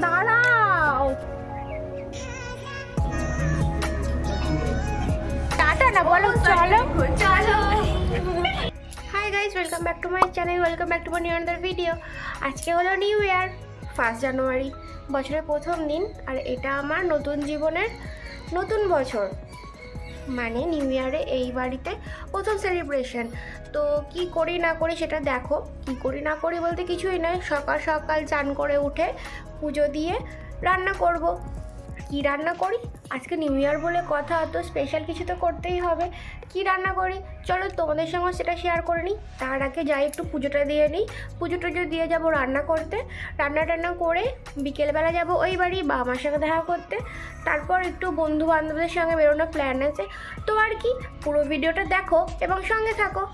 দাঁড়াও, টাটা না বলো, চলো চলো। Hi guys, welcome back to my channel, welcome back to my new another video. আজকে হলো নিউ ইয়ার, 1 জানুয়ারি, বছরের প্রথম দিন। আর এটা আমার নতুন জীবনের নতুন বছর, মানে নিউ ইয়ারে এই বাড়িতে প্রথম সেলিব্রেশন। তো কি করি না করি সেটা দেখো। কি করি না করি বলতে কিছুই নয়, সকাল সকাল চান করে উঠে পুজো দিয়ে রান্না করব। কি রান্না করি আজকে নিউ ইয়ার বলে কথা, তো স্পেশাল কিছু তো করতেই হবে। কি রান্না করি চলো তোমাদের সঙ্গে সেটা শেয়ার করে নিই। তার আগে যাই একটু পুজোটা দিয়ে নিই, পুজো টুজো দিয়ে যাবো রান্না করতে। রান্না করে বিকেলবেলা যাব ওই বাড়ি বা আমার সঙ্গে দেখা করতে। তারপর একটু বন্ধু বান্ধবদের সঙ্গে বেরোনোর প্ল্যান আছে। তো আর কি, পুরো ভিডিওটা দেখো এবং সঙ্গে থাকো।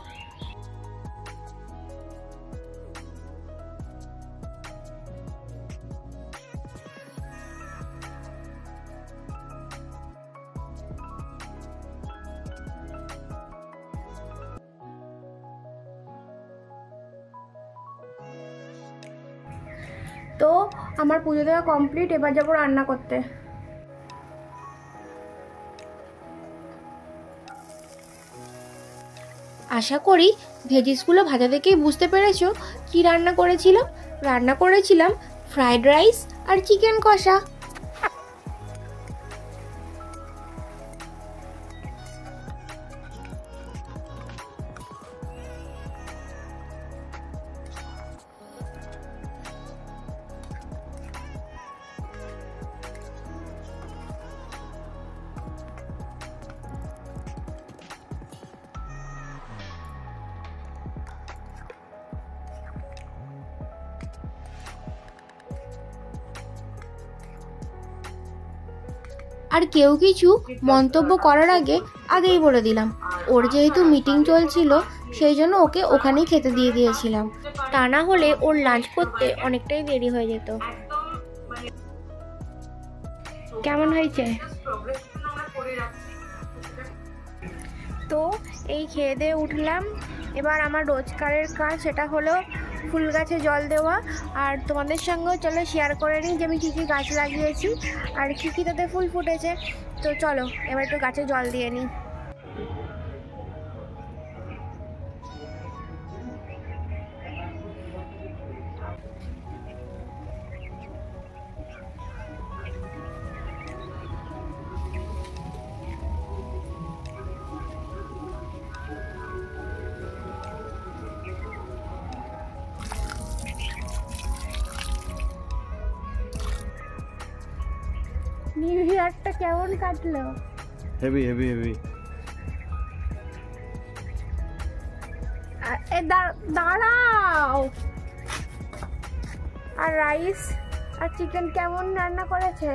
তো আমার পুজো দেওয়া কমপ্লিট, এবার যাবো রান্না করতে। আশা করি ভেজিসগুলো ভাজা দেখেই বুঝতে পেরেছো কি রান্না করেছিলাম ফ্রাইড রাইস আর চিকেন কষা। আর কেউ কিছু মন্তব্য করার আগেই বলে দিলাম, ওর যেহেতু মিটিং চলছিল সেই জন্য ওকে ওখানেই খেতে দিয়ে দিয়েছিলাম, তা না হলে ওর লাঞ্চ করতে অনেকটাই দেরি হয়ে যেত। কেমন হয়েছে? তো এই খেয়ে দিয়ে উঠলাম। এবার আমার রোজকারের কাজ, সেটা হলো ফুল গাছে জল দেওয়া। আর তোমাদের সঙ্গেও চলো শেয়ার করে নিই যে আমি কী কী গাছ লাগিয়েছি আর কী কী তাতে ফুল ফুটেছে। তো চলো এবার একটু গাছে জল দিয়ে নিই। নিউ ইয়ারটা কেমন কাটলো? Heavy heavy heavy. দাঁড়াও, আর রাইস আর চিকেন কেমন রান্না করেছে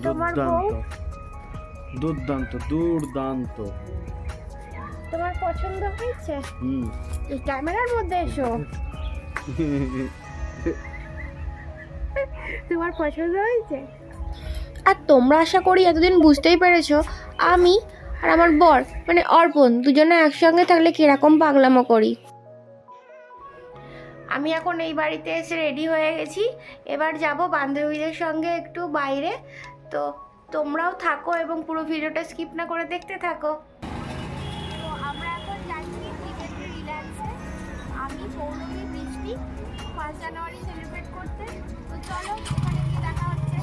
তোমার বউ? দুর্দান্ত দুর্দান্ত। তোমার পছন্দ হয়েছে? এই ক্যামেরার মধ্যে এসো। তোমার পছন্দ হয়েছে? আর তোমরা আশা করি এতদিন বুঝতেই পেরেছো আমি আর আমার বর মানে অর্পণ দুজনে একসঙ্গে থাকলে কিরকম পাগলামো করি। আমি এখন এই বাড়িতে এসে রেডি হয়ে গেছি, এবার যাব বান্ধবীদের সঙ্গে একটু বাইরে। তো তোমরাও থাকো এবং পুরো ভিডিওটা স্কিপ না করে দেখতে থাকো। তো আমরা এখন যাচ্ছি রিল্যাক্সে, আমি পৌলমী বৃষ্টি 1 জানুয়ারি সেলিব্রেট করতে। তো চলো ওখানে গিয়ে দেখা হচ্ছে।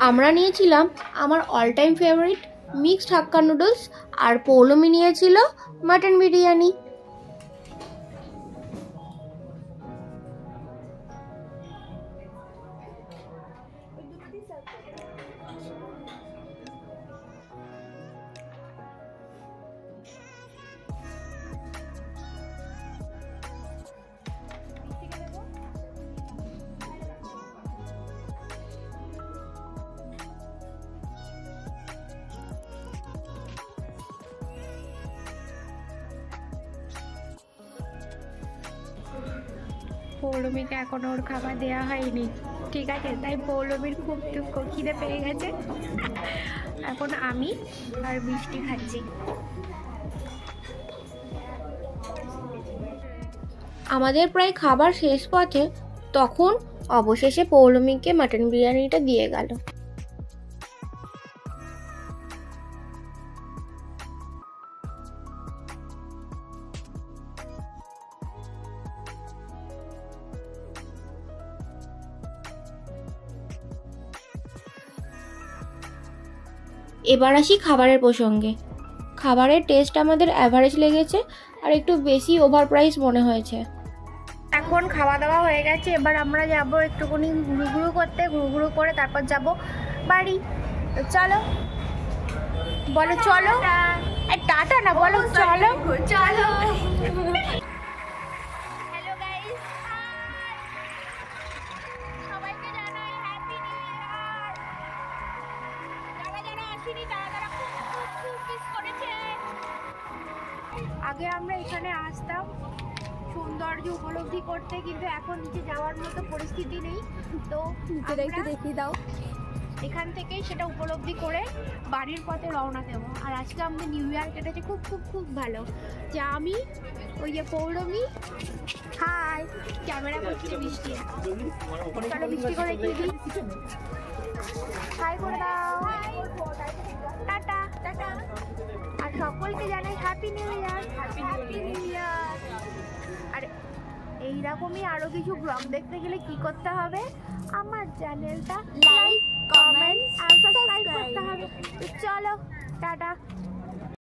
আমরা নিয়েছিলাম আমার অল টাইম ফেভারিট মিক্সড হাক্কা নুডলস, আর পৌলমি নিয়েছিল মাটন বিরিয়ানি। পৌলমীকে এখনো ওর খাবার দেওয়া হয়নি, ঠিক আছে? তাই পৌলমীর খুব খিদে পেয়ে গেছে। এখন আমি আর মিষ্টি খাচ্ছি। আমাদের প্রায় খাবার শেষ পথে, তখন অবশেষে পৌলমীকে মাটন বিরিয়ানিটা দিয়ে গেল। এবার আসি খাবারের প্রসঙ্গে। খাবারের টেস্ট আমাদের অ্যাভারেজ লেগেছে, আর একটু বেশি ওভার প্রাইস মনে হয়েছে। এখন খাওয়া দাওয়া হয়ে গেছে, এবার আমরা যাব একটুখানি ঘুরু করতে, ঘুরু করে তারপর যাব বাড়ি। তো চলো, বলো চলো। টাটা না, বলো চলো চলো। হ্যালো গাইস, সবাইকে জানাই হ্যাপি নিউ ইয়ার। যারা আসেনি তারা খুব মিস করেছে। আগে আমরা এখানে আসতাম সৌন্দর্য উপলব্ধি করতে, কিন্তু এখন নিচে যাওয়ার মতো পরিস্থিতি নেই। তো একটু দেখিয়ে দাও, এখান থেকেই সেটা উপলব্ধি করে বাড়ির পথে রওনা দেবো। আর আজকে আমাদের নিউ ইয়ার কেটেছে খুব খুব খুব ভালো। যে আমি, ওই যে পৌলমী, হাই, ক্যামেরা করছে মিষ্টি। চলো মিষ্টি করে কি দিই, হাই করে দাও, টাটা টাটা। আর সকলকে জানাই happy new year, happy new year. আর এইরকমই আরো কিছু ব্লগ দেখতে গেলে কি করতে হবে? আমার চ্যানেলটা লাইক, কমেন্ট আর সাবস্ক্রাইব করতে হবে। তো চলো টাটা।